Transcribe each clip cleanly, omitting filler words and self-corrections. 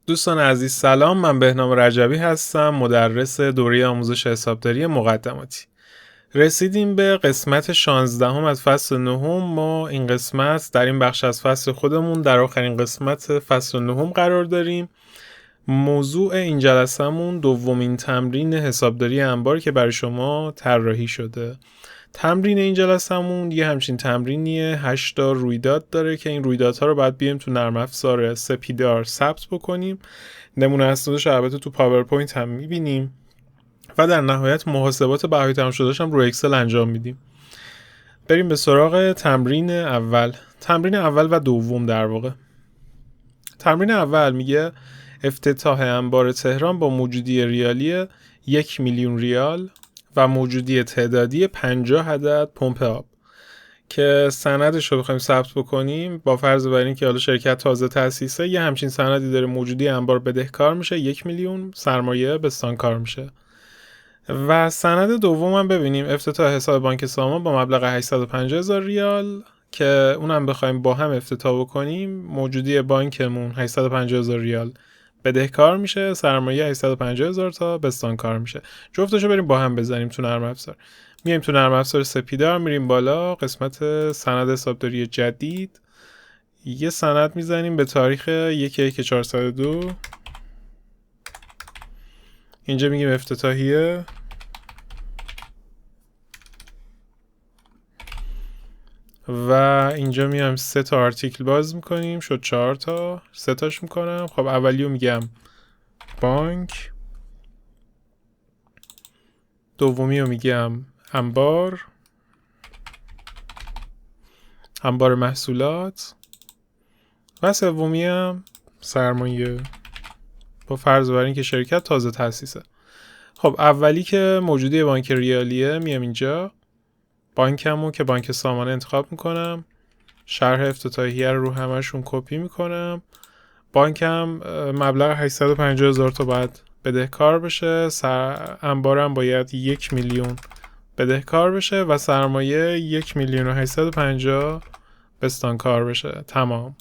دوستان عزیز سلام، من بهنام رجبی هستم، مدرس دوره آموزش حسابداری مقدماتی. رسیدیم به قسمت 16 از فصل 9. ما این قسمت در این بخش از فصل خودمون در آخرین قسمت فصل 9 قرار داریم. موضوع این جلسه‌مون دومین تمرین حسابداری انبار که برای شما طراحی شده. تمرین این جلسه‌مون یه همچین تمرینیه، 8 تا رویداد داره که این رویدادها رو باید بیایم تو نرم افزار سپیدار ثبت بکنیم. نمونه اسنادش البته تو پاورپوینت هم می‌بینیم و در نهایت محاسبات بهایی تمام شده‌اش هم رو اکسل انجام میدیم. بریم به سراغ تمرین اول و دوم. در واقع تمرین اول میگه افتتاح انبار تهران با موجودی ریالی 1,000,000 ریال و موجودی تعدادی 50 عدد پمپ آب که سندش رو بخوایم ثبت بکنیم با فرض بر این که حالا شرکت تازه تأسیسه، یه همچین سندی داره، موجودی انبار بدهکار میشه 1,000,000، سرمایه بستانکار میشه. و سند دوم هم ببینیم افتتاح حساب بانک سامان با مبلغ 850,000 ریال که اونم بخوایم با هم افتتاح بکنیم، موجودی بانکمون 850,000 ریال بدهکار میشه، سرمایه 850,000 تا بستانکار میشه. جفتشو بریم با هم بزنیم تو نرم افزار. میایم تو نرم افزار سپیدار، میریم بالا قسمت سند حسابداری جدید، یه سند میزنیم به تاریخ 1/1/402. اینجا میگیم افتتاحیه و اینجا میام 3 تا آرتیکل باز میکنیم، شد 4 تا، 3 تاش میکنم. خب اولیو میگم بانک، دومیو میگم انبار محصولات و سومی هم سرمایه با فرض بر این که شرکت تازه تأسیسه. خب اولی که موجودی بانک ریالیه، میام اینجا بانکمو که بانک سامان انتخاب میکنم، شرح افتتاحیه رو همشون کپی میکنم. بانکم مبلغ 850,000 تا باید بدهکار بشه، انبارم باید 1,000,000 بدهکار بشه و سرمایه 1,850,000 بستانکار بشه. تمام.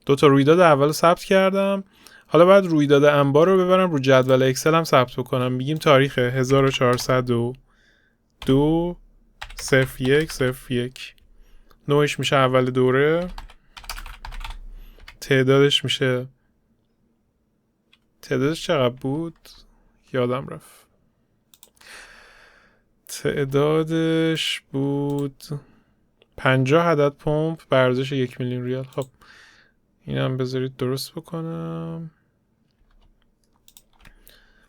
2 تا رویداد اول ثبت کردم. حالا باید رویداد انبار رو ببرم رو جدول اکسل هم ثبت بکنم. میگیم تاریخ 1402/01/01 نوعش میشه اول دوره، تعدادش چقدر بود؟ یادم رفت. تعدادش بود 50 عدد پمپ به ارزش 1,000,000 ریال. خب اینم بذارید درست بکنم.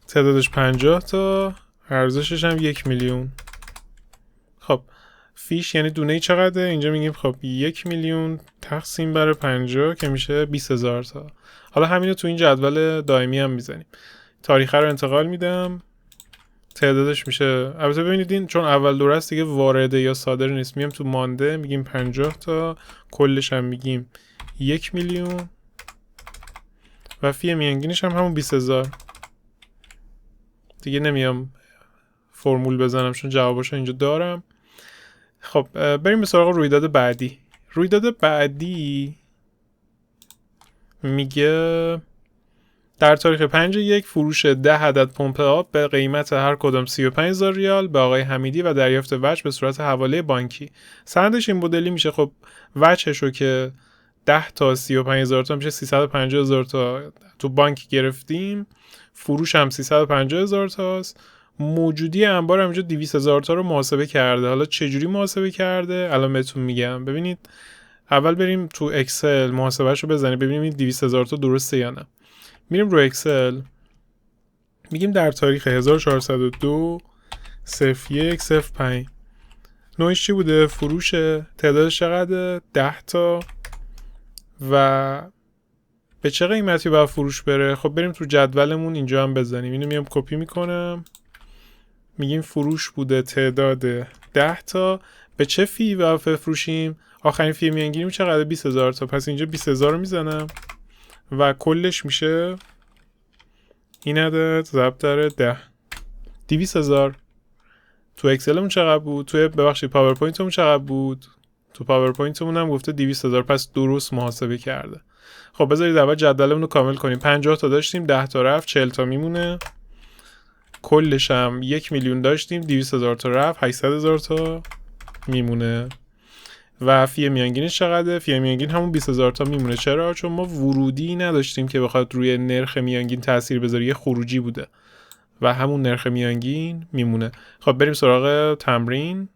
تعدادش 50 تا، ارزشش هم 1,000,000. خب فیش یعنی دونه چقدره؟ اینجا میگیم خب 1,000,000 تقسیم بر 50 که میشه 20,000 تا. حالا همینو تو این جدول دائمی هم میزنیم. تاریخه رو انتقال میدم، تعدادش میشه، البته ببینید این چون اول دوره است دیگه وارده یا صادر نیست، میام تو مانده میگیم 50 تا، کلش هم میگیم 1,000,000 و فی میانگینش هم همون 20,000. دیگه نمیام فرمول بزنم چون جواباشو اینجا دارم. خب بریم به سراغ رویداد بعدی. رویداد بعدی میگه در تاریخ 5/1 فروش 10 عدد پمپ آب به قیمت هر کدام 35,000 ریال به آقای حمیدی و دریافت وجه به صورت حواله بانکی. سندش این مدلی میشه. خب وجهشو که 10 تا 35,000 تا میشه 350,000 تا تو بانک گرفتیم، فروش هم 350,000 تاست، موجودی انبار هم اینجا 200,000 تا رو محاسبه کرده. حالا چجوری محاسبه کرده الان بهتون میگم. ببینید اول بریم تو اکسل محاسبهش رو بزنیم ببینیم این 200,000 تا درسته یا نه. میریم رو اکسل، میگیم در تاریخ 1402/01/05 نوعش چی بوده؟ فروشه. تعدادش چقدره؟ 10 تا و به چه قیمتی باید فروش بره؟ خب بریم تو جدولمون اینجا هم بزنیم. اینو میام کپی میکنم، میگیم فروش بوده تعداد 10 تا، به چه فی باید بفروشیم؟ آخرین فی میانگینی چقدره؟ 20,000 تا. پس اینجا 20,000 رو میزنم و کلش میشه این عدد ضرب در 10، 200,000. تو اکسلمون چقدر بود؟ توی ببخشید پاورپوینتمون چقدر بود؟ تو پاورپوینتمون هم گفته 200,000، پس درست محاسبه کرده. خب بذارید اول جدولمون رو کامل کنیم. 50 تا داشتیم، 10 تا رفت، 40 تا میمونه. کلش هم 1,000,000 داشتیم، 200,000 تا رفت، 800,000 تا میمونه. و فی میانگینش چقدره؟ فی میانگین همون 20,000 تا میمونه. چرا؟ چون ما ورودی نداشتیم که بخواد روی نرخ میانگین تاثیر بذاره، یه خروجی بوده و همون نرخ میانگین میمونه. خب بریم سراغ تمرین.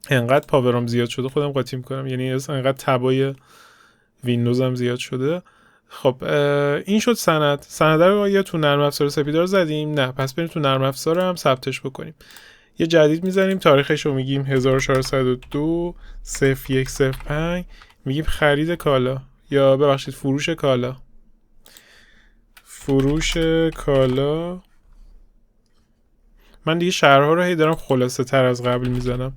انقدر پاورم زیاد شده خودم قاطی میکنم، یعنی انقدر تبای ویندوزم زیاد شده. خب این شد سند رو یا تو نرم افزار سپیدار زدیم؟ نه، پس بریم تو نرم افزار هم ثبتش بکنیم. یه جدید میزنیم، تاریخش رو میگیم 1402 0105، میگیم خرید کالا، یا ببخشید فروش کالا. فروش کالا. من دیگه شهرها رو هی دارم خلاصه تر از قبل میزنم،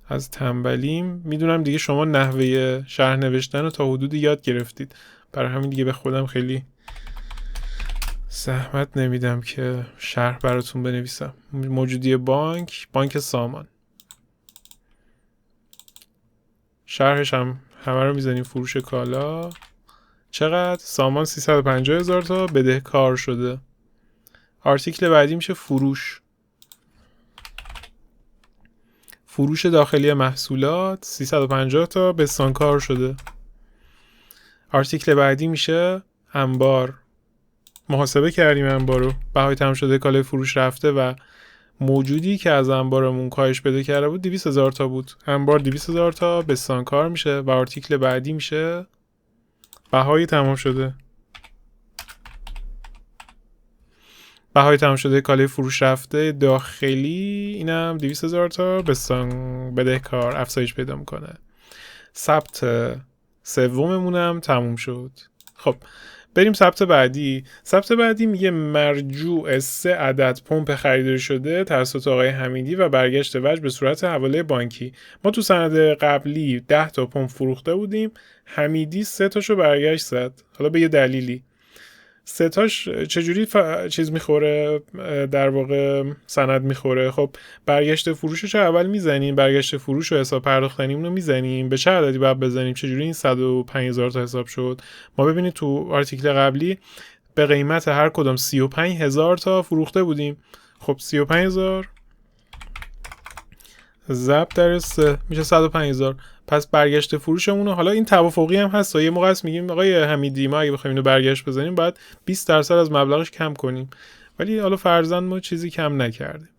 از تنبلیم. میدونم دیگه شما نحوه شهر نوشتن رو تا حدودی یاد گرفتید، برای همین دیگه به خودم خیلی زحمت نمیدم که شرح براتون بنویسم. موجودی بانک سامان، شرحش هم همه رو میزنیم. فروش کالا چقدر؟ سامان 350,000 تا بدهکار شده. آرتیکل بعدی میشه فروش داخلی محصولات 350 تا بستانکار شده. آرتیکل بعدی میشه انبار. محاسبه کردیم انبار رو، بهای تمام شده کالای فروش رفته و موجودی که از انبارمون کاهش پیدا کرده بود 200,000 تا بود. انبار 200,000 تا بستانکار میشه و آرتیکل بعدی میشه بهای تمام شده. بهای تمام شده کالای فروش رفته داخلی، اینم 200,000 تا بدهکار افزایش پیدا میکنه. ثبت سوممونم تموم شد. خب بریم ثبت بعدی. ثبت بعدی میگه مرجوع 3 عدد پمپ خریداری شده توسط آقای حمیدی و برگشت وجه به صورت حواله بانکی. ما تو سند قبلی 10 تا پمپ فروخته بودیم، حمیدی 3 تاشو برگشت زد. حالا به یه دلیلی 3 تاش چجوری چیز میخوره، در واقع سند میخوره. خب برگشت فروشش اول میزنیم، برگشت فروش و حساب پرداختنیمون رو میزنیم، به چه عددی باید بزنیم؟ چجوری این 105,000 تا حساب شد؟ ما ببینید تو آرتیکل قبلی به قیمت هر کدام 35,000 تا فروخته بودیم. خب 35,000 ضرب در 3 میشه 105,000. پس برگشت فروشمون، حالا این توافقی هم هست، یه موقع است میگیم آقای حمیدی ما اگه بخوایم اینو برگشت بزنیم باید 20% از مبلغش کم کنیم، ولی حالا فرضاً ما چیزی کم نکردیم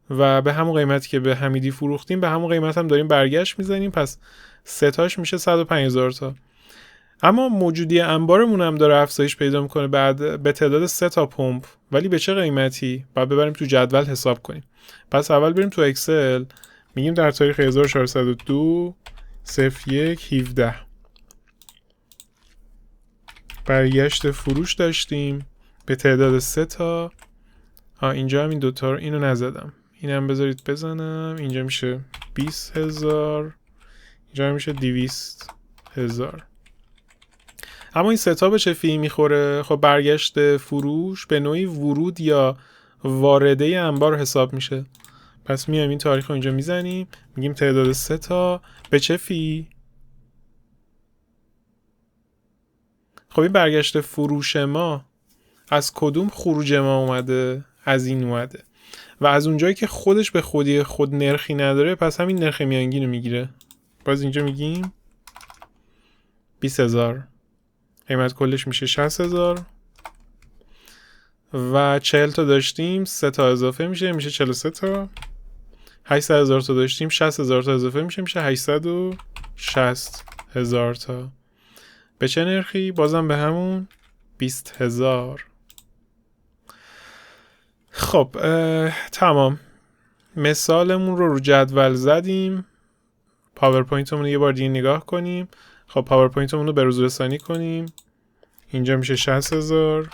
و به همون قیمتی که به حمیدی فروختیم به همون قیمت هم داریم برگشت میزنیم، پس 3 تاش میشه 105,000 تا. اما موجودی انبارمون هم داره افزایش پیدا میکنه بعد به تعداد 3 تا پمپ، ولی به چه قیمتی؟ باید ببریم تو جدول حساب کنیم. پس اول بریم تو اکسل، میگیم در تاریخ 1402 0117 برگشت فروش داشتیم به تعداد 3 تا. اینجا هم این دوتا رو اینو نزدم، اینم بذارید بزنم. اینجا میشه 20,000، اینجا میشه 200,000. اما این 3 تا به چه فی میخوره؟ خب برگشت فروش به نوعی ورود یا وارده انبار حساب میشه. پس میایم این تاریخ رو اینجا میزنیم، میگیم تعداد 3 تا به چه فی؟ خب این برگشت فروش ما از کدوم خروج ما اومده؟ از این اومده و از اونجایی که خودش به خودی خود نرخی نداره، پس همین نرخ میانگین رو میگیره. باز اینجا میگیم 20,000، قیمت کلش میشه 60,000 و 40 تا داشتیم 3 تا اضافه میشه 43 تا. 800,000 تا داشتیم 60,000 تا اضافه میشه 860,000 تا. به چه نرخی؟ بازم به همون 20,000. خب تمام. مثالمون رو جدول زدیم. پاورپوینتمون رو یه بار دیگه نگاه کنیم. خب پاورپوینتمون رو به روز رسانی کنیم. اینجا میشه 60,000،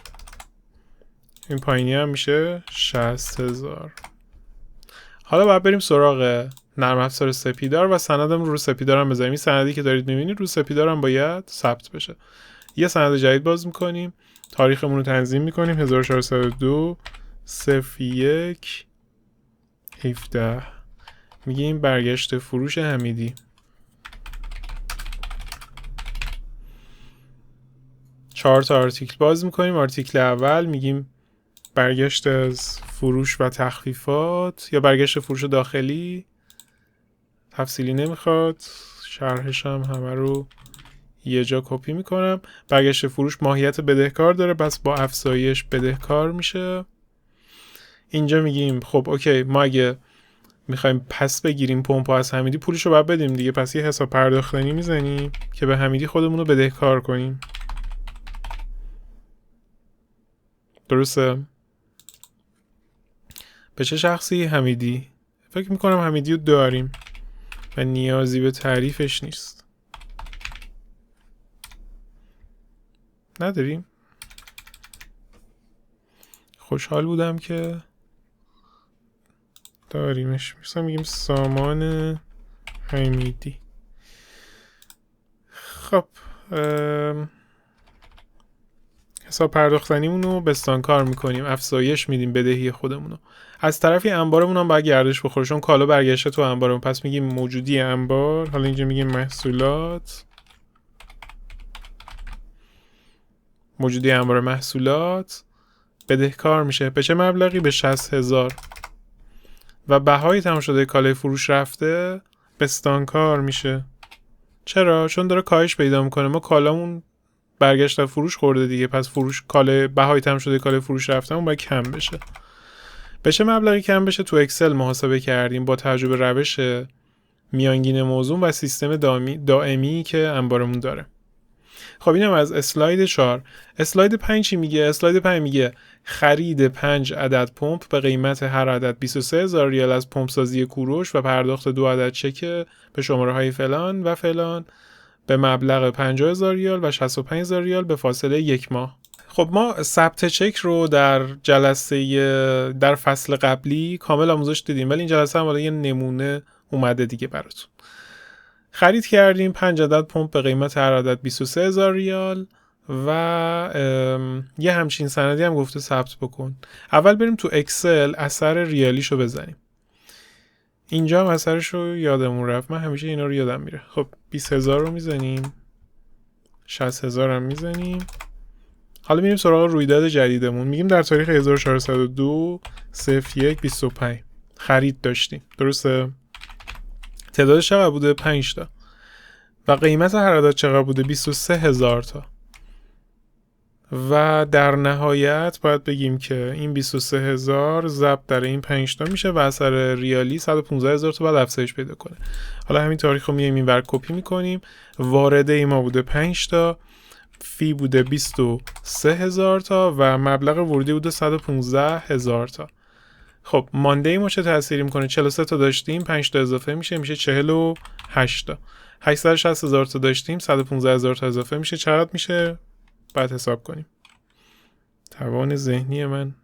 این پایینی هم میشه 60,000. حالا باید بریم سراغ نرم افزار سپیدار و سندم رو سپیدار هم بذاریم. این سندی که دارید میبینید رو سپیدار هم باید ثبت بشه. یه سند جدید باز میکنیم، تاریخمون رو تنظیم میکنیم 1402 01 17. میگیم برگشت فروش حمیدی. 4 تا آرتیکل باز میکنیم. آرتیکل اول میگیم برگشت از فروش و تخفیفات یا برگشت فروش داخلی. تفصیلی نمیخواد، شرحش هم همه رو یه جا کپی میکنم. برگشت فروش ماهیت بدهکار داره، پس با افزایش بدهکار میشه. اینجا میگیم خب اوکی، ما اگه میخوایم پس بگیریم پمپ از حمیدی پولشو باید بدیم دیگه، پس یه حساب پرداختنی میزنیم که به حمیدی خودمون رو بدهکار کنیم. درسته؟ به چه شخصی؟ حمیدی. فکر میکنم حمیدی رو داریم و نیازی به تعریفش نیست. نداریم؟ خوشحال بودم که داریمش. مثلا میگیم سامان حمیدی. خب حساب پرداختنیمون رو بستانکار میکنیم، افزایش میدیم بدهی خودمونو. از طرفی انبارمون هم باید گردش بخوره چون کالا برگشته تو انبارمون، پس میگیم موجودی انبار. حالا اینجا میگیم محصولات، موجودی انبار محصولات بدهکار میشه. به چه مبلغی؟ به 60,000. و بهای تمام شده کالای فروش رفته بستانکار میشه. چرا؟ چون داره کاهش پیدا میکنه. ما کالامون برگشت فروش خورده دیگه، پس فروش کالای بهای تمام شده کالای فروش رفته اون باید کم بشه. به چه مبلغی کم بشه؟ تو اکسل محاسبه کردیم با توجه به روش میانگین موزون و سیستم دائمی که انبارمون داره. خب اینم از اسلاید 4. اسلاید 5 چی میگه؟ اسلاید 5 میگه خرید 5 عدد پمپ به قیمت هر عدد 23,000 ریال از پمپ سازی کوروش و پرداخت 2 عدد چک به شماره های فلان و فلان به مبلغ 50,000 ریال و 65,000 ریال به فاصله 1 ماه. خب ما ثبت چک رو در در فصل قبلی کامل آموزش دیدیم، ولی این جلسه هم یه نمونه اومده دیگه براتون. خرید کردیم 5 عدد پمپ به قیمت هر عدد 23,000 ریال و یه همچین سندی هم گفته ثبت بکن. اول بریم تو اکسل اثر ریالیشو بزنیم. اینجا هم اثرش رو یادمون رفت، من همیشه اینا رو یادم میره. خب 20,000 رو میزنیم، 60,000 هم میزنیم. حالا میریم سراغ رویداد جدیدمون. میگیم در تاریخ 1402 01 25 خرید داشتیم. درسته؟ تعدادش چقدر بوده؟ 5 تا. و قیمت هر عدد چقدر بوده؟ 23,000 تا. و در نهایت باید بگیم که این 23,000 ضرب در این 5 تا میشه و اثر ریالی 115,000 تا بعد افزایش پیدا کنه. حالا همین تاریخ رو میایم اینور کپی میکنیم. وارده ما بوده 5 تا، فی بوده 23,000 تا و مبلغ ورودی بوده 115,000 تا. خب مانده ما چه تأثیری میکنه؟ 43 تا داشتیم، 5 تا اضافه میشه 48 تا. 860,000 تا داشتیم، 115,000 تا اضافه میشه چقدر میشه؟ بعد حساب کنیم. توان ذهنی من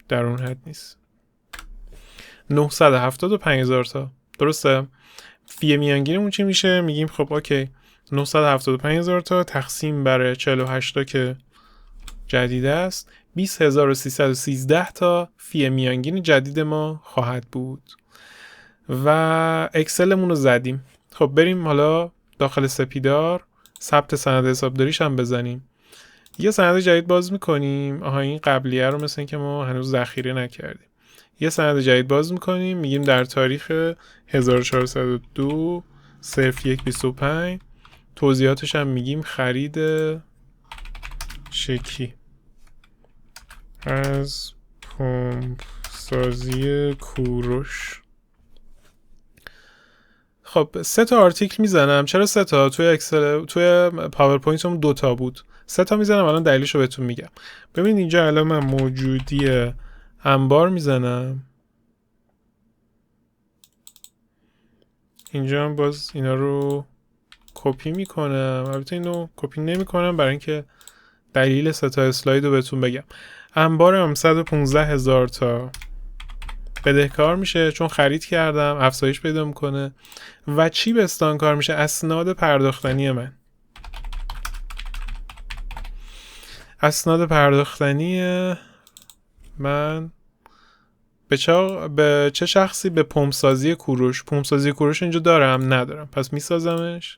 در اون حد نیست. 975,000 تا. درسته؟ فی میانگینمون چی میشه؟ میگیم خب اوکی 975,000 تا تقسیم بر 48 تا که جدید است 20,313 تا فی میانگین جدید ما خواهد بود. و اکسلمون رو زدیم. خب بریم حالا داخل سپیدار ثبت سند حسابداریش هم بزنیم. یه سند جدید باز میکنیم. این قبلیه رو مثل این که ما هنوز ذخیره نکردیم. یه سند جدید باز میکنیم. میگیم در تاریخ 1402 01 25 توضیحاتش هم میگیم خرید چکی از پمپ سازی کوروش. خب 3 تا آرتیکل میزنم. چرا 3 تا؟ توی اکسل توی پاورپوینتم 2 تا بود. 3 تا میزنم، الان دلیلشو بهتون میگم. ببین اینجا الان من موجودی انبار میزنم. اینجا هم باز اینا رو کپی میکنم. البته اینو کپی نمیکنم برای اینکه دلیل 3 تا اسلاید رو بهتون بگم. انبارم 115,000 تا بدهکار میشه چون خرید کردم، افزایش پیدا میکنه. و چی بستانکار میشه؟ اسناد پرداختنی من. اسناد پرداختنی من به چه شخصی؟ به پمپ سازی کوروش. پمپ سازی کوروش اینجا دارم؟ ندارم، پس میسازمش.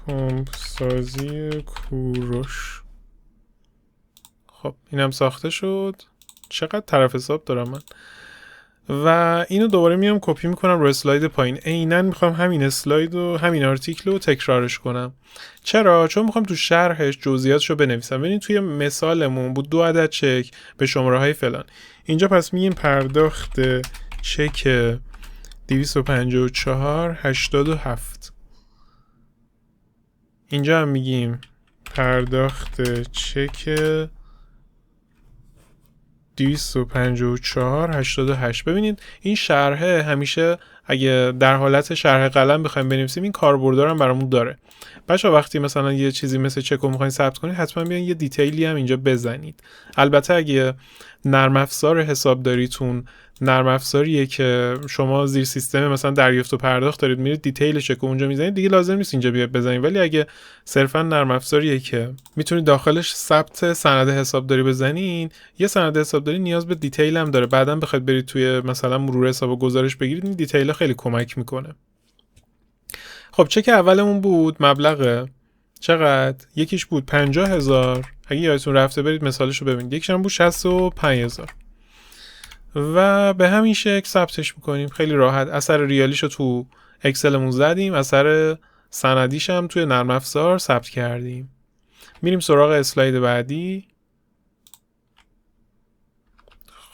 پمپ سازی کوروش. خب اینم ساخته شد. چقدر طرف حساب دارم من. و اینو دوباره میام کپی میکنم رو اسلاید پایین. عیناً میخوام همین اسلاید و همین آرتیکل رو تکرارش کنم. چرا؟ چون میخوام تو شرحش جزئیاتشو بنویسم. ببینید توی مثالمون بود 2 عدد چک به شماره های فلان. اینجا پس میگیم پرداخت چک 254.87. اینجا هم میگیم پرداخت چک 254.88. ببینید این شرحه همیشه اگه در حالت شرح قلم بخوایم بنویسیم این کاربردار هم برامون داره. بچه‌ها وقتی مثلا یه چیزی مثل چک رو می‌خواید ثبت کنید حتما بیان یه دیتیلی هم اینجا بزنید. البته اگه نرم افزار حسابداریتون نرم افزاریه که شما زیر سیستم مثلا دریافت و پرداخت دارید میرید دیتیل چک رو اونجا میزنید دیگه لازم نیست اینجا بیاد بزنید. ولی اگه صرفا نرم افزاریه که میتونید داخلش ثبت سند حسابداری بزنین، یه سند حسابداری نیاز به دیتیل هم داره. بعداً بخواید برید توی مثلا مرور حساب و گزارش بگیرید این دیتیل خیلی کمک میکنه. خب چک اولمون بود مبلغ چقدر؟ یکیش بود 50,000. اگه یادتون رفته برید مثالش رو ببینید. یکیش هم بود 65,000 و به همین شکل ثبتش میکنیم. خیلی راحت. اثر ریالیش رو تو اکسلمون زدیم، اثر سندیش هم توی نرم افزار ثبت کردیم. میریم سراغ اسلاید بعدی.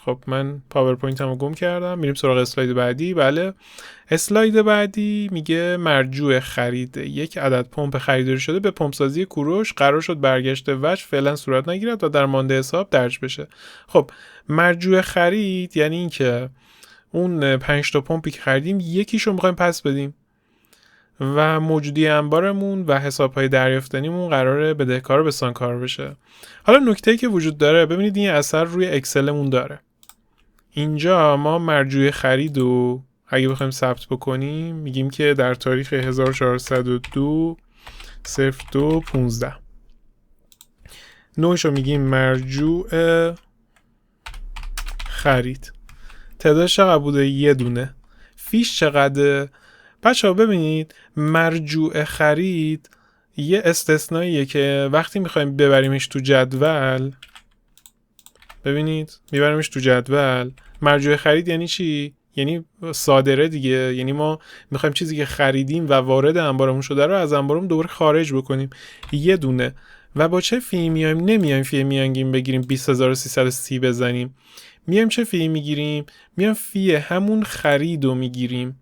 خب من پاورپوینتمو گم کردم. میریم سراغ اسلاید بعدی. بله، اسلاید بعدی میگه مرجوع خرید 1 عدد پمپ خریداری شده به پمپ سازی کوروش قرار شد برگشت وجه فعلا صورت نگیرد و در مانده حساب درج بشه. خب مرجوع خرید یعنی این که اون 5 تا پمپی که خریدیم یکیشو میخوایم پس بدیم و موجودی انبارمون و حسابهای دریافتنیمون قراره بدهکار بستانکار بشه. حالا نکته‌ای که وجود داره، ببینید این اثر روی اکسلمون داره. اینجا ما مرجوع خرید رو اگه بخوایم ثبت بکنیم میگیم که در تاریخ 1402/02/15 نوعش رو میگیم مرجوع خرید. تعدادش چقدر بوده؟ 1 دونه. فیش چقدر؟ بچه‌ها ببینید مرجوع خرید یه استثنائیه که وقتی میخوایم ببریمش تو جدول، ببینید میبریمش تو جدول. مرجوع خرید یعنی چی؟ یعنی صادره دیگه. یعنی ما میخوایم چیزی که خریدیم و وارد انبارمون شده رو از انبارمون دوباره خارج بکنیم. 1 دونه. و با چه فی میایم؟ نمیایم فی میانگین بگیریم 20,330 بزنیم. میایم چه فی میگیریم؟ میایم فی همون خرید رو میگیریم.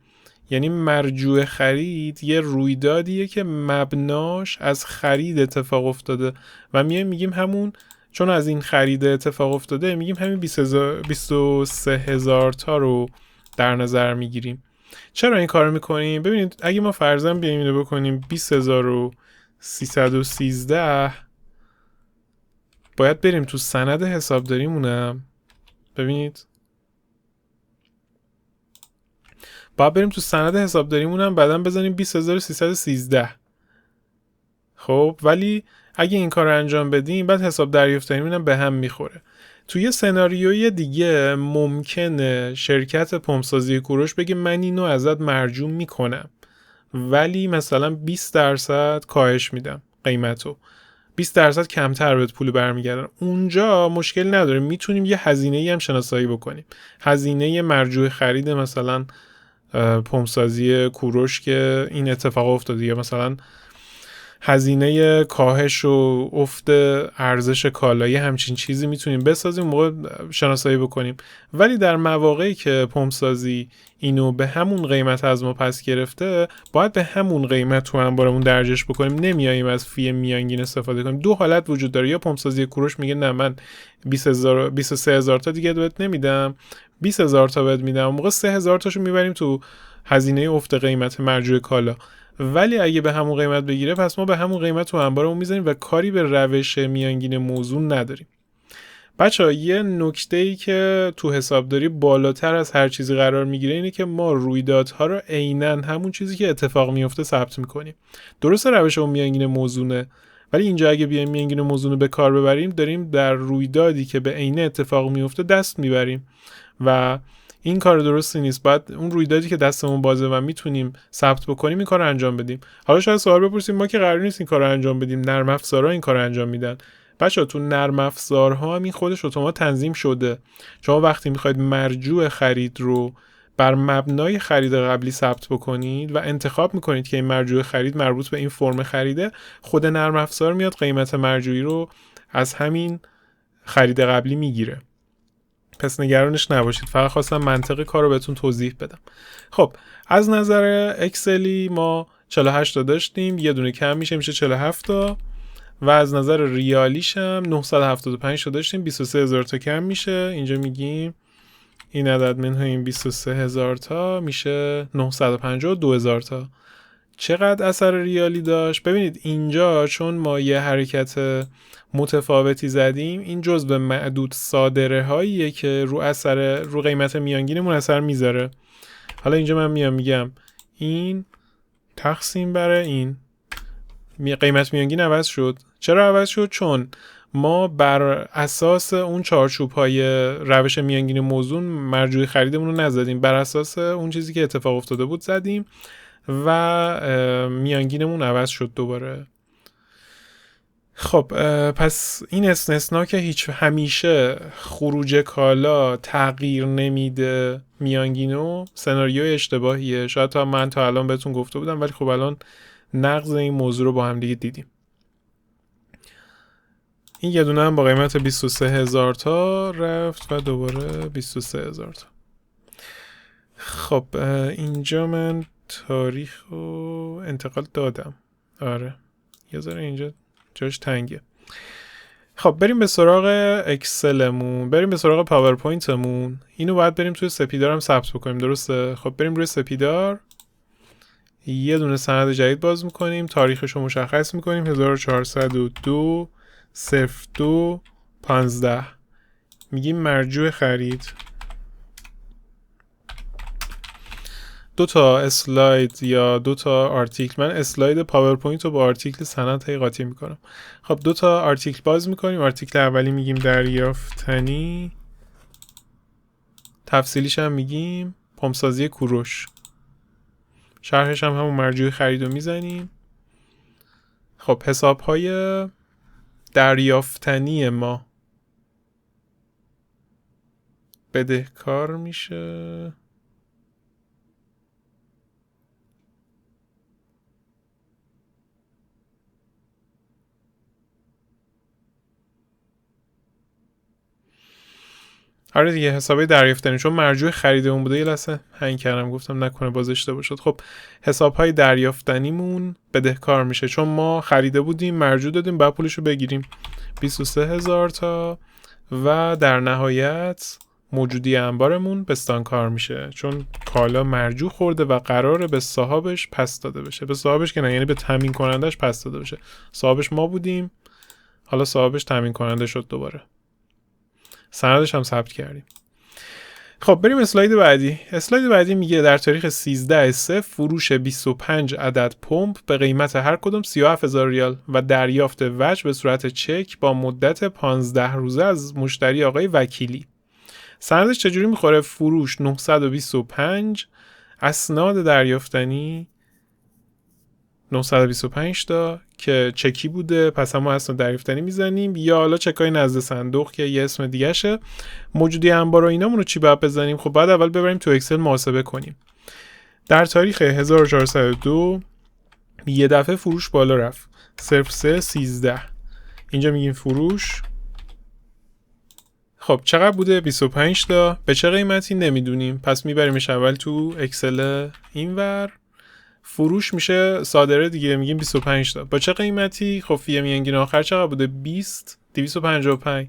یعنی مرجوع خرید یه رویدادیه که مبناش از خرید اتفاق افتاده و میگیم همون، چون از این خرید اتفاق افتاده میگیم همین 23,000 تا رو در نظر میگیریم. چرا این کار میکنیم؟ ببینید اگه ما فرضاً بیایم اینو بکنیم 20,313 باید بریم تو سند حسابداریمونم. ببینید باید بریم تو سند حسابداریمون هم بعداً بزنیم 20,313. خب ولی اگه این کار رو انجام بدیم بعد حساب دریافتنیمون هم به هم میخوره. توی سناریوی دیگه ممکنه شرکت پمپسازی کوروش بگه من اینو ازت مرجوع میکنم ولی مثلا 20% کاهش میدم قیمتو، 20% کمتر بهت پول برمیگردن. اونجا مشکل نداره، میتونیم یه هزینه‌ای هم شناسایی بکنیم. هزینه مرجوع خرید مثلا پمپسازی کوروش که این اتفاق افتاده، یا مثلا هزینه کاهش و افت ارزش کالایی، همچین چیزی میتونیم بسازیم، موقع شناسایی بکنیم. ولی در مواقعی که پمپسازی اینو به همون قیمت از ما پس گرفته باید به همون قیمت تو انبارمون درجش بکنیم، نمیاییم از فی میانگین استفاده کنیم. 2 حالت وجود داره، یا پمپسازی کوروش میگه نه من 23,000 تا دیگه بهت نمیدم، 20,000 تا بهت میدم، اون موقع 3,000 تاشو میبریم تو هزینه افت قیمت مرجوع کالا. ولی اگه به همون قیمت بگیره پس ما به همون قیمت تو انبارمون میزنیم و کاری به روش میانگین موزون نداریم. بچه‌ها یه نکته‌ای که تو حسابداری بالاتر از هر چیزی قرار میگیره اینه که ما رویدادها رو عیناً همون چیزی که اتفاق میفته ثبت میکنیم. درسته روش اون میانگین موزونه ولی اینجا اگه بیایم میانگین موزون رو به کار ببریم، داریم در رویدادی که به عینه اتفاق میفته دست میبریم و این کار درستی نیست. بعد اون رویدادی که دستمون بازه و میتونیم ثبت بکنیم این کار رو انجام بدیم. حالا شاید سوال بپرسیم ما که قرار نیست این کار رو انجام بدیم، نرم افزارها این کار رو انجام میدن. بچه‌ها تو نرم افزارها هم این خودش اتومات تنظیم شده. شما وقتی میخواید مرجوع خرید رو بر مبنای خرید قبلی ثبت بکنید و انتخاب میکنید که این مرجوع خرید مربوط به این فرم خریده، خود نرم افزار میاد قیمت مرجوعی رو از همین خرید قبلی میگیره. پس نگرانش نباشید، فقط خواستم منطق کار رو بهتون توضیح بدم. خب از نظر اکسلی ما 48 تا داشتیم، یه دونه کم میشه 47 تا و از نظر ریالیش هم 975 تا داشتیم، 23000 تا کم میشه. اینجا میگیم این عدد منهای این 23000 تا میشه 952000 تا. چقدر اثر ریالی داشت؟ ببینید اینجا چون ما یه حرکت متفاوتی زدیم، این جزء معدود صادره هاییه که رو قیمت میانگینمون اثر میذاره. حالا اینجا من میگم این تقسیم بر این قیمت میانگین عوض شد. چرا عوض شد؟ چون ما بر اساس اون چارچوب های روش میانگین موزون مرجوع خریدمون رو نزدیم، بر اساس اون چیزی که اتفاق افتاده بود زدیم و میانگینمون عوض شد دوباره. خب پس این استثنا که همیشه خروج کالا تغییر نمیده میانگینو، سناریوی اشتباهیه. شاید من تا الان بهتون گفته بودم ولی خب الان نقض این موضوع رو با هم دیگه دیدیم. این یه دونه هم با قیمت 23000 تا رفت و دوباره 23000 تا. خب اینجا من تاریخ رو انتقال دادم. آره یه ذره اینجا جاش تنگه. خب بریم به سراغ اکسلمون، بریم به سراغ پاورپوینتمون. اینو باید بریم توی سپیدار هم ثبت بکنیم، درسته؟ خب بریم روی سپیدار، یه دونه سند جدید باز میکنیم، تاریخش رو مشخص میکنیم 1402 02 15. میگیم مرجوع خرید. 2 تا اسلاید یا 2 تا آرتیکل، من اسلاید پاورپوینت رو با آرتیکل سند قاطی میکنم. خب 2 تا آرتیکل باز میکنیم. آرتیکل اولی میگیم دریافتنی، تفصیلیش هم میگیم پمپسازی کوروش، شرحش هم همون مرجوع خرید رو میزنیم. خب حساب های دریافتنی ما بدهکار میشه آره دیگه، حسابای دریافتنی، چون مرجوع خریدمون بوده یه لحظه هنگ کردم گفتم نکنه باز اشتباه شد. خب حسابهای دریافتنیمون بدهکار میشه چون ما خریده بودیم مرجوع دادیم بعد پولشو بگیریم 23000 تا و در نهایت موجودی انبارمون بستانکار میشه چون کالا مرجوع خورده و قراره به صاحبش پس داده بشه. به صاحبش که نه، یعنی به تامین کنندش پس داده بشه. صاحبش ما بودیم، حالا صاحبش تامین کننده شد، دوباره سندش هم ثبت کردیم. خب بریم اسلاید بعدی. اسلاید بعدی میگه در تاریخ 13/3 فروش 25 عدد پمپ به قیمت هر کدوم 37000 ریال و دریافت وجه به صورت چک با مدت 15 روزه از مشتری آقای وکیلی. سندش چجوری میخوره؟ فروش 925، اسناد دریافتنی 925 تا که چکی بوده، پس همون اسناد دریافتنی میزنیم، یا حالا چکای نزد صندوق که یه اسم دیگه شه. موجودی انبار و اینامون رو چی باید بزنیم؟ خب بعد اول ببریم تو اکسل محاسبه کنیم. در تاریخ 1402 یه دفعه فروش بالا رفت 03/13. اینجا میگیم فروش. خب چقدر بوده؟ 25 تا. به چه قیمتی نمیدونیم، پس میبریمش اول تو اکسل اینور. فروش میشه صادره دیگه، میگیم 25 تا. با چه قیمتی؟ خب فیه میانگین آخر چقدر بوده؟ 20 255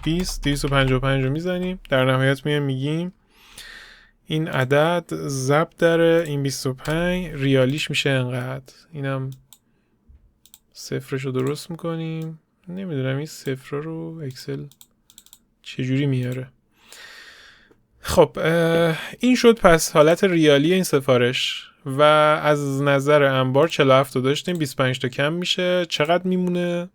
20 255 رو میزنیم. در نهایت میگیم این عدد ضرب در این 25 ریالیش میشه انقدر. اینم صفرش رو درست میکنیم. نمیدونم این صفر رو اکسل چجوری میاره. خب این شد پس حالت ریالی این سفارش و از نظر انبار 47 تا داشتیم، 25 تا کم میشه. چقدر میمونه؟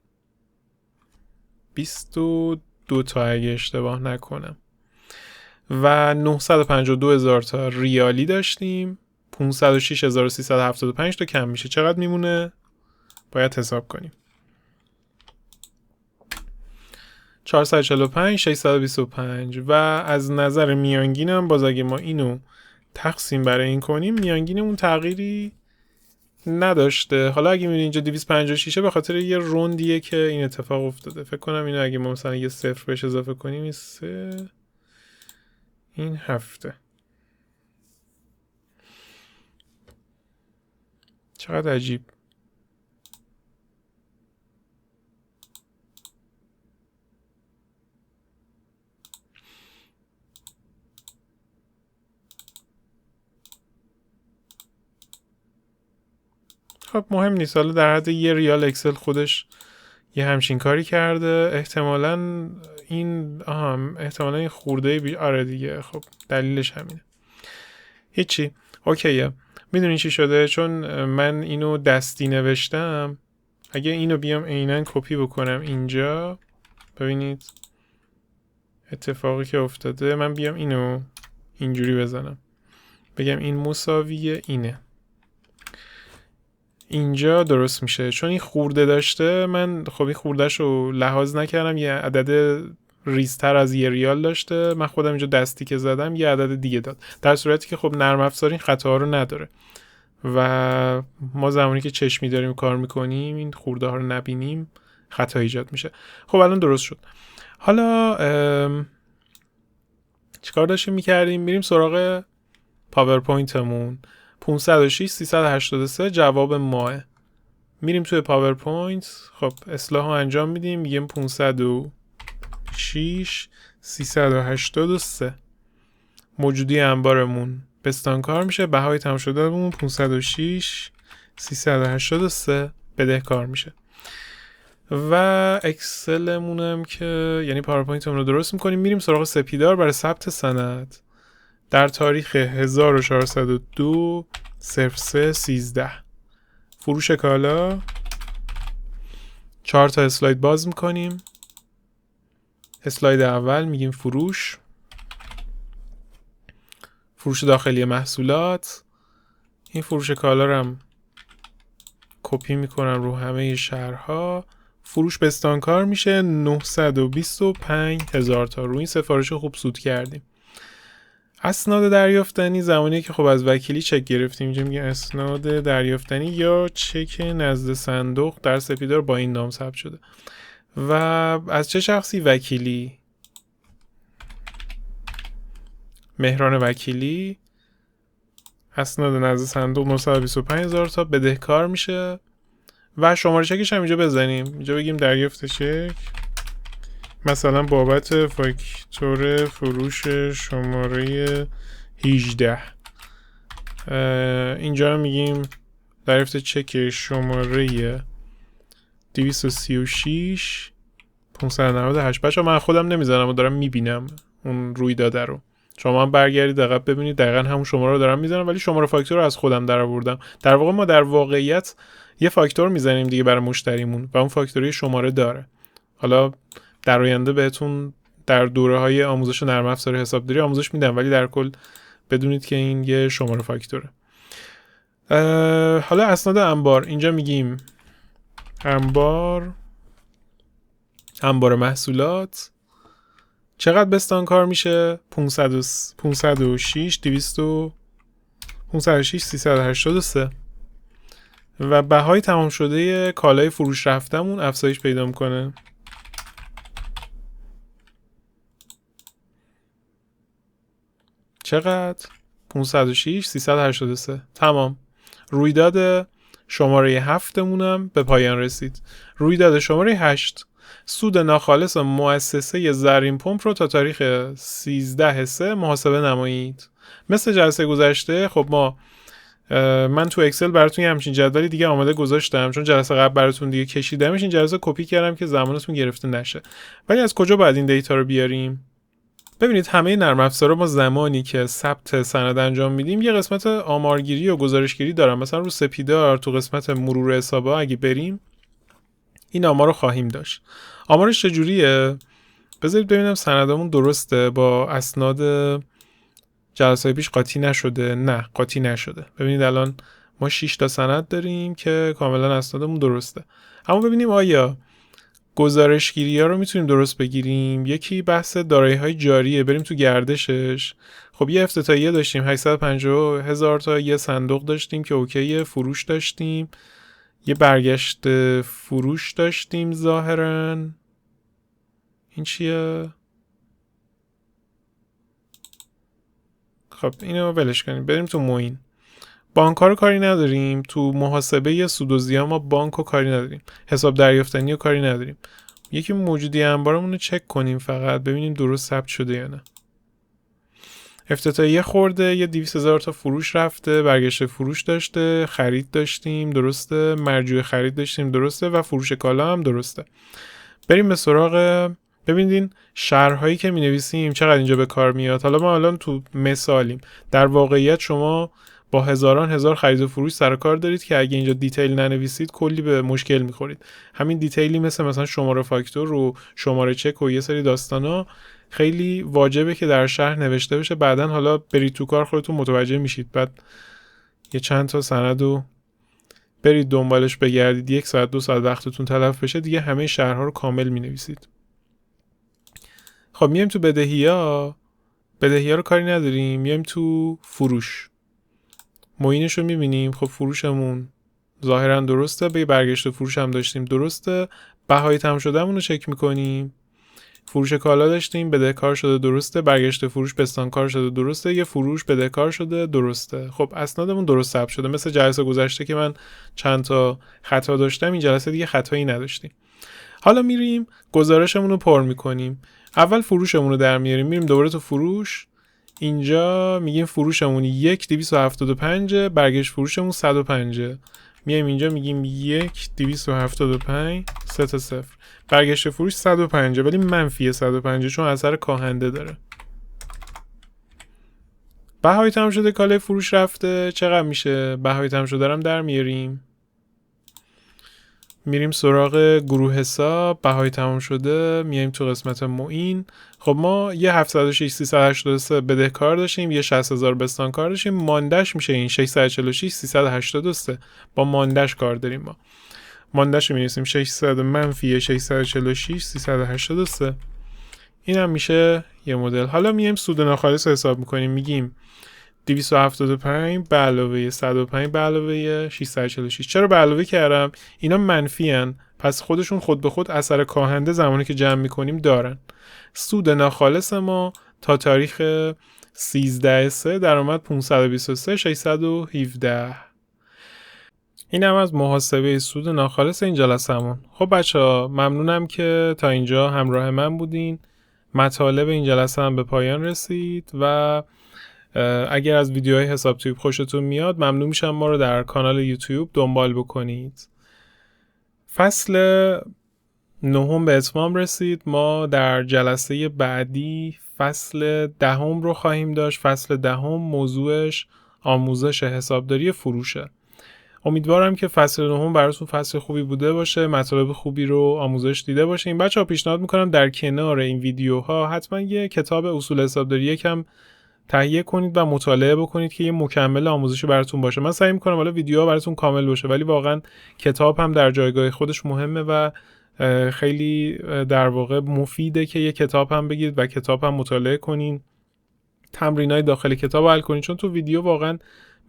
22 تا اگه اشتباه نکنم. و 952,000 تا ریالی داشتیم، 506,375 تا کم میشه. چقدر میمونه؟ باید حساب کنیم. 445 625. و از نظر میانگینم باز اگه ما اینو تقسیم برای این کنیم، میانگینمون تغییری نداشته. حالا اگه میبینید اینجا 256 به خاطر یه روندیه که این اتفاق افتاده. فکر کنم اینو اگه ما مثلا یه صفر بهش اضافه کنیم، این 3 این 7. چقدر عجیب. خب مهم نیست. حالا در حد یه ریال اکسل خودش یه همچین کاری کرده. احتمالاً این احتمالاً این خورده آره دیگه. خب دلیلش همینه. هیچی. اوکیه. میدونی چی شده؟ چون من اینو دستی نوشتم. اگه اینو بیام عیناً کپی بکنم اینجا، ببینید اتفاقی که افتاده. من بیام اینو اینجوری بزنم، بگم این مساویه اینه، اینجا درست میشه. چون این خورده داشته، من خب این خوردهش رو لحاظ نکردم، یه عدد ریزتر از یه ریال داشته. من خودم اینجا دستی که زدم یه عدد دیگه داد، در صورتی که خب نرم افزار این خطاها رو نداره و ما زمانی که چشمی داریم کار میکنیم این خورده ها رو نبینیم خطا ایجاد میشه. خب الان درست شد. حالا چیکار داشتیم میکردیم؟ میریم سراغ پاورپوینتمون. 506 383 جواب ماه. میریم توی پاورپوینت. خب اصلاح ها انجام میدیم، میگیم 506 383 موجودی انبارمون بستانکار میشه. بهای تمام شدهمون 506 383 بدهکار میشه. و اکسلمون هم که یعنی پاورپوینتمون رو درست میکنیم. میریم سراغ سپیدار برای ثبت سند در تاریخ 1402 03 13. فروش کالا. 4 تا اسلاید باز میکنیم. اسلاید اول میگیم فروش داخلی محصولات. این فروش کالا رو هم کپی میکنم رو همه شهرها. فروش بستانکار میشه 925,000 تا. روی این سفارش خوب سود کردیم. اسناد دریافتنی زمانی که خب از وکیلی چک گرفتیم، اینجا میگه اسناد دریافتنی یا چک نزد صندوق در سپیدار با این نام ثبت شده. و از چه شخصی؟ وکیلی. مهران وکیلی. اسناد نزد صندوق 925,000 تا بدهکار میشه. و شماره چکش هم اینجا بزنیم. اینجا بگیم دریافت چک مثلا بابت فاکتور فروش شماره 18. اینجا میگیم دریافت چک شماره 236 598. بچه من خودم نمیزنم و دارم میبینم اون روی داده رو. شما هم برگردید عقب ببینید دقیقا همون شماره رو دارم میزنم، ولی شماره فاکتور رو از خودم در آوردم. در واقع ما در واقعیت یه فاکتور میزنیم دیگه برای مشتریمون و اون فاکتوری شماره داره. حالا در آینده بهتون در دوره‌های آموزش نرم افزار حسابداری آموزش میدم، ولی در کل بدونید که این یه شماره فاکتوره. حالا اسناد انبار. اینجا میگیم انبار محصولات. چقدر بستانکار میشه؟ 506 383 و بهای تمام شده کالای فروش رفتمون افزایش پیدا میکنه. چقدر؟ 506 383. تمام. رویداد شماره 7 مونم به پایان رسید. رویداد شماره 8. سود ناخالص مؤسسه زرین پمپ رو تا تاریخ 13/3 محاسبه نمایید. مثل جلسه گذشته خب من تو اکسل براتون یه همچین جدولی دیگه آماده گذاشتم، چون جلسه قبل براتون دیگه کشیدمش. این جلسه کپی کردم که زمانتون گرفته نشه. ولی از کجا باید این دیتا رو بیاریم؟ ببینید همه نرم افزارها ما زمانی که ثبت سند انجام میدیم یه قسمت آمارگیری و گزارشگیری دارن. مثلا رو سپیدار تو قسمت مرور حسابا اگه بریم این آمار رو خواهیم داشت. آمارش چجوریه؟ بذارید ببینم سندمون درسته، با اسناد جلسه پیش قاطی نشده. نه قاطی نشده. ببینید الان ما 6 تا سند داریم که کاملا اسنادمون درسته. اما ببینیم آیا گزارشگیری ها رو میتونیم درست بگیریم. یکی بحث دارایی‌های جاریه، بریم تو گردشش. خب یه افتتاحیه داشتیم 850,000 تا، یه صندوق داشتیم که اوکی، فروش داشتیم، یه برگشت فروش داشتیم ظاهراً. این چیه؟ خب اینو ولش کنیم، بریم تو معین. بانک ها رو کاری نداریم، تو محاسبه سود و زیان ما بانک رو کاری نداریم، حساب دریافتنی رو کاری نداریم. یکی موجودی انبارمون رو چک کنیم فقط ببینیم درست ثبت شده یا نه. افتتاحیه خورده، یه 200,000 تا فروش رفته، برگشت فروش داشته، خرید داشتیم درسته، مرجوع خرید داشتیم درسته و فروش کالا هم درسته. بریم به سراغ ببینید شرح‌هایی که می‌نویسیم چقدر اینجا به کار میاد. حالا ما الان تو مثالیم، در واقعیت شما با هزاران هزار خرید و فروش سر کار دارید که اگه اینجا دیتیل ننویسید کلی به مشکل می‌خورید. همین دیتیلی مثلا شماره فاکتور و شماره چک و یه سری داستانا خیلی واجبه که در شرح نوشته بشه. بعدن حالا برید تو کار خودتون متوجه میشید. بعد یه چند تا سندو برید دنبالش بگردید، 1 ساعت 2 ساعت وقتتون تلف بشه، دیگه همه شرح‌ها رو کامل می‌نویسید. خب میایم تو بدهی‌ها رو کاری نداریم، میایم تو فروش، معینش رو می‌بینیم. خب فروشمون ظاهراً درسته، به برگشت فروش هم داشتیم درسته، بهای تمام شدهمون رو چک می‌کنیم، فروش کالا داشتیم بدهکار شده درسته، برگشت فروش بستانکار شده درسته، یه فروش بدهکار شده درسته. خب اسنادمون درست ثبت شده. مثل جلسه گذشته که من چند تا خطا داشتم، این جلسه دیگه خطایی نداشتیم. حالا میریم گزارشمون رو پر میکنیم. اول فروشمون رو در میاریم، میریم دوباره تو فروش، اینجا میگیم فروشمون 1,275، برگشت فروشمون 105. میایم اینجا میگیم 1,275 3-0، برگشت فروش 105، ولی منفی 105 چون اثر کاهنده داره. بهای تمام شده کالای فروش رفته چقدر میشه؟ بهای تمام شده رو در میاریم، میریم سراغ گروه حساب، بهای تمام شده، میایم تو قسمت معین. خب ما یه 706,383 بدهکار داشتیم، یه 60,000 بستانکار داشتیم، ماندش میشه این 646,383. با ماندش کار داریم. ما ماندش رو می‌نویسیم 600 منفی 646,383. این هم میشه یه مدل. حالا میایم سود ناخالص رو حساب میکنیم، میگیم 275 به علاوه 105 به علاوه 646. چرا به علاوه کردم؟ اینا منفی هن، پس خودشون خود به خود اثر کاهنده زمانی که جمع میکنیم دارن. سود ناخالص ما تا تاریخ 13/3 درآمد 523,617. این هم از محاسبه سود ناخالص این جلسه‌مون. خب بچه‌ها ممنونم که تا اینجا همراه من بودین. مطالب این جلسه هم به پایان رسید و اگر از ویدیوهای حساب تیوب خوشتون میاد ممنون میشم ما رو در کانال یوتیوب دنبال بکنید. فصل 9 به اتمام رسید. ما در جلسه بعدی فصل 10 رو خواهیم داشت. فصل 10 موضوعش آموزش حسابداری فروشه. امیدوارم که فصل 9 براتون فصل خوبی بوده باشه، مطالب خوبی رو آموزش دیده باشین. بچه‌ها پیشنهاد میکنم در کنار این ویدیوها حتما یه کتاب اصول حسابداری یکم تهیه کنید و مطالعه بکنید که یه مکمل آموزشی براتون باشه. من سعی میکنم حالا ویدیوها براتون کامل باشه، ولی واقعا کتاب هم در جایگاه خودش مهمه و خیلی در واقع مفیده که یه کتاب هم بگیرید و کتاب هم مطالعه کنین، تمرینای داخل کتاب حل کنین، چون تو ویدیو واقعا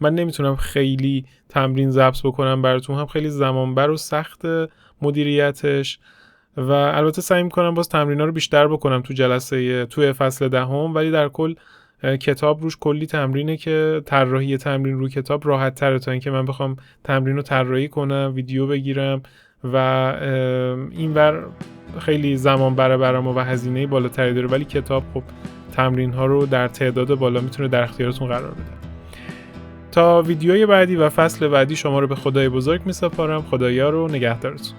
من نمیتونم خیلی تمرین ضبط بکنم براتون، هم خیلی زمانبر و سخت مدیریتش، و البته سعی میکنم باز تمرینا رو بیشتر بکنم تو جلسه توی فصل 10، ولی در کل کتاب روش کلی تمرینه که طراحی تمرین رو کتاب راحت تره تا اینکه من بخوام تمرین رو طراحی کنم ویدیو بگیرم و اینور خیلی زمان بره برام و هزینه بالاتری داره، ولی کتاب خب تمرین ها رو در تعداد بالا میتونه در اختیارتون قرار بده. تا ویدیوی بعدی و فصل بعدی شما رو به خدای بزرگ میسپارم. خدایا رو نگهدارتون.